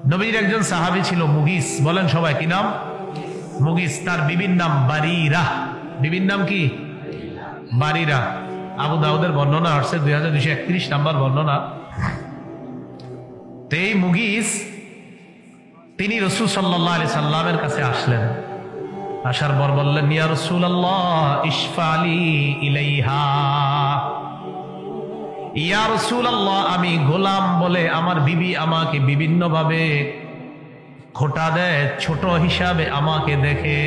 নবীর একজন সাহাবী ছিল মুগিস, বলেন সবাই কি নাম? মুগিস। তার বিবির নাম বারিরা। বিবির নাম কি? বারিরা। আবু দাউদের বর্ণনা আসছে 2231 নাম্বার বর্ণনা। এই মুগিস তিনি রাসূল সাল্লাল্লাহু আলাইহি সাল্লামের কাছে আসলেন। আসার পর বললেন, ইয়া রাসূলুল্লাহ ইশফালি ইলাইহা। ইয়া রাসূলুল্লাহ, আমি গোলাম বলে আমার বিবি আমাকে বিভিন্ন ভাবে খোঁটা দেয়, ছোট হিসাবে আমাকে দেখে।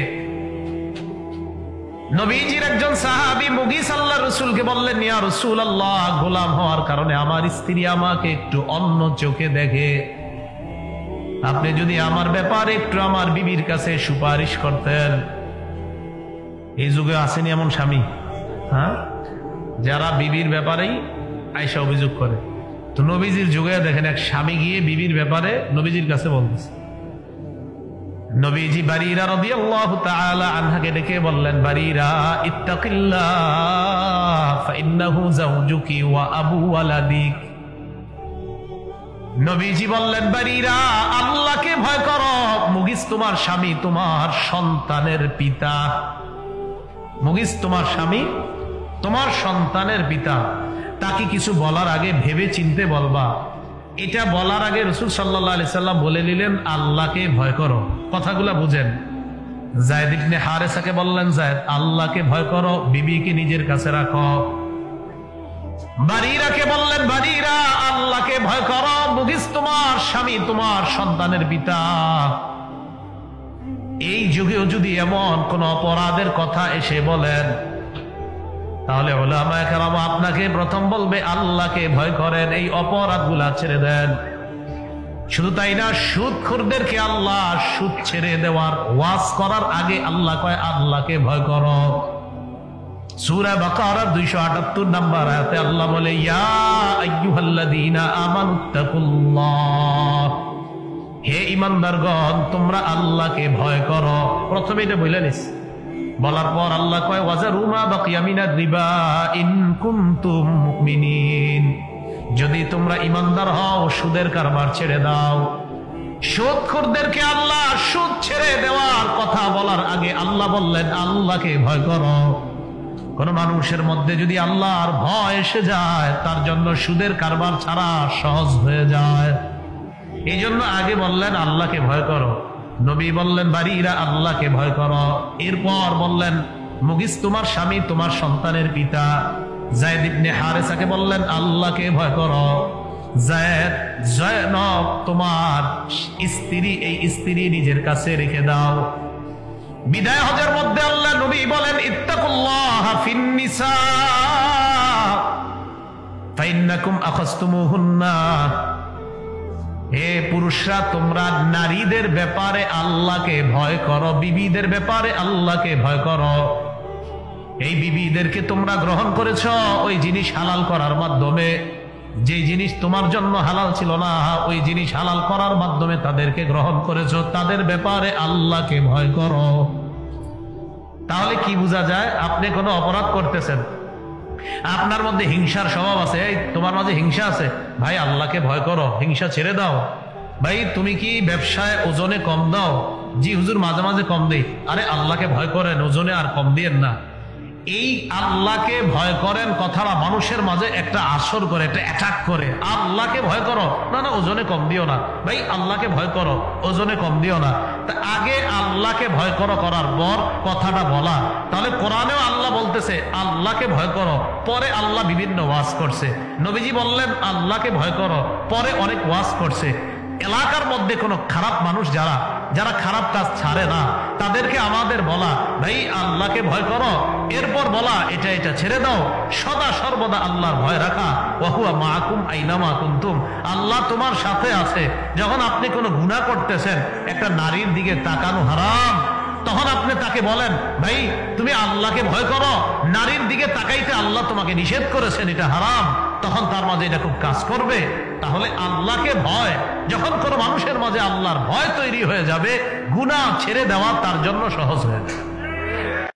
নবীজির একজন সাহাবী মুগিস আল্লাহর রাসূলকে বললেন, ইয়া রাসূলুল্লাহ, গোলাম হওয়ার কারণে আমার স্ত্রী আমাকে একটু অন্য চোখে দেখে। আপনি যদি আমার ব্যাপারে একটু আমার বিবির কাছে সুপারিশ করতেন। এই যুগে আসেনি এমন স্বামী, হ্যাঁ, যারা বিবির ব্যাপারেই আয়েশা অভিযোগ করে। তো নবীজির যুগে দেখেন এক স্বামী গিয়ে বিবির ব্যাপারে নবীজির কাছে বলতেছে। নবীজি বারিরা রাদিয়াল্লাহু তাআলা আনহাকে ডেকে বললেন, বারিরা ইত্তাকিল্লাহ ফাইন্নাহু যাওজুকি ওয়া আবু ওয়ালাদিক। নবীজি বললেন, বারিরা আল্লাহকে ভয় করো, মুগিস তোমার স্বামী, তোমার সন্তানের পিতা। মুগিস তোমার স্বামী, তোমার সন্তানের পিতা। তাকে কিছু বলার আগে ভেবে চিনতে বলবা। এটা বলার আগে রাসূল সাল্লাল্লাহু আলাইহি সাল্লাম বলে নিলেন, আল্লাহকে ভয় করো। কথাগুলা বুঝেন। যায়েদ ইবনে হারেসাকে বললেন, যায়েদ আল্লাহকে ভয় করো, বিবিকে নিজের কাছে রাখো। বারিরাকে বললেন, বারিরা আল্লাহকে ভয় করো, মুগিস তোমার স্বামী, তোমার সন্তানের পিতা। এই যুগেও যদি এমন কোন অপরাধের কথা এসে বলেন, তাহলে উলামায়ে কেরাম আপনাকে প্রথম বলবে আল্লাহকে ভয় করেন, এই অপরাধগুলা ছেড়ে দেন। শুধু তাই না, সুদখোরদেরকে আল্লাহ সুদ ছেড়ে দেওয়ার ওয়াজ করার আগে আল্লাহ কয় আল্লাহকে ভয় করো। সূরা বাকারার 278 নম্বর আয়াতে আল্লাহ বলে, ইয়া আইয়ুহাল্লাযীনা আমানুত্তাকুল্লাহ, হে ঈমানদারগণ তোমরা আল্লাহকে ভয় করো। প্রথমে এটা বলে নিস, বলার পর আল্লাহ কয় ওয়াজারু মা বাকিয়া মিনার রিবা ইন কুনতুম মুমিনিন, যদি তোমরা ঈমানদার হও সুদের কারবার ছেড়ে দাও। সুদখোরদেরকে আল্লাহ সুদ ছেড়ে দেওয়ার কথা বলার আগে আল্লাহ বললেন আল্লাহকে ভয় করো। কোন মানুষের মধ্যে যদি আল্লাহর ভয় এসে যায়, তার জন্য সুদের কারবার ছাড়া সহজ হয়ে যায়। এই জন্য আগে বললেন আল্লাহকে ভয় করো। নবী বললেন বারিরা আল্লাহকে ভয় করো। এরপর বললেন মুগিস তোমার স্বামী, তোমার সন্তানের পিতা। যায়েদ ইবনে হারেসাকে বললেন আল্লাহকে ভয় করো। যায়েদ, জয়নব তোমার স্ত্রী, এই স্ত্রী নিজের কাছে রেখে দাও। বিদায় হজের মধ্যে আল্লাহ নবী বলেন ইত্তাকুল্লাহ ফিন নিসা ফাইন্নাকুম আখাযতুমুহুন্না, হে পুরুষরা তোমরা নারীদের ব্যাপারে আল্লাহকে ভয় করো, বিবিদের ব্যাপারে আল্লাহকে ভয় করো। এই বিবিদেরকে তোমরা গ্রহণ করেছ ওই জিনিস হালাল করার মাধ্যমে, যে জিনিস তোমার জন্য হালাল ছিল না ওই জিনিস হালাল করার মাধ্যমে তাদেরকে গ্রহণ করেছ, তাদের ব্যাপারে আল্লাহকে ভয় করো। তাহলে কি বোঝা যায়? আপনি কোনো অপরাধ করতেছেন, আপনার মধ্যে হিংসার স্বভাব আছে, এই তোমার মাঝে হিংসা আছে, ভাই আল্লাহকে ভয় করো, হিংসা ছেড়ে দাও। ভাই তুমি কি ব্যবসায় ওজনে কম দাও? জি হুজুর মাঝে মাঝে কম দেই। আরে আল্লাহকে ভয় করেন, ওজনে আর কম দিয়েন না। এই আল্লাহকে ভয় করেন কথাটা মানুষের মাঝে একটা আসর করে, একটা অ্যাটাক করে। আল্লাহকে ভয় করো, না না ওজনে কম দিও না। ভাই আল্লাহকে ভয় করো, ওজনে কম দিও না। তা আগে আল্লাহকে ভয় করো করার পর কথাটা বলা। তাহলে কোরআনেও আল্লাহ বলতেছে আল্লাহকে ভয় করো, পরে আল্লাহ বিভিন্ন ওয়াজ করছে। নবীজি বললেন আল্লাহকে ভয় করো, পরে অনেক ওয়াজ করছে। এলাকার মধ্যে কোনো খারাপ মানুষ যারা যারা খারাপ কাজ ছাড়ে না, তাদেরকে আমাদের বলা ভাই আল্লাহকে ভয় করো, এরপর বলা এটা এটা ছেড়ে দাও। সদা সর্বদা আল্লাহর ভয় রাখা। ওয়াহুয়া মাআকুম আইনামা কুনতুম, আল্লাহ তোমার সাথে আছে। যখন আপনি কোনো গুনাহ করতেছেন, একটা নারীর দিকে তাকানো হারাম, তখন আপনি তাকে বলেন ভাই তুমি আল্লাহকে ভয় করো, নারীর দিকে তাকাইতে আল্লাহ তোমাকে নিষেধ করেছেন, এটা হারাম, তখন তার মাঝে এটা খুব কাজ করবে। তাহলে আল্লাহকে ভয়, যখন কোনো মানুষের মাঝে আল্লাহর ভয় তৈরি হয়ে যাবে, গুনাহ ছেড়ে দেওয়া তার জন্য সহজ হয়ে যাবে।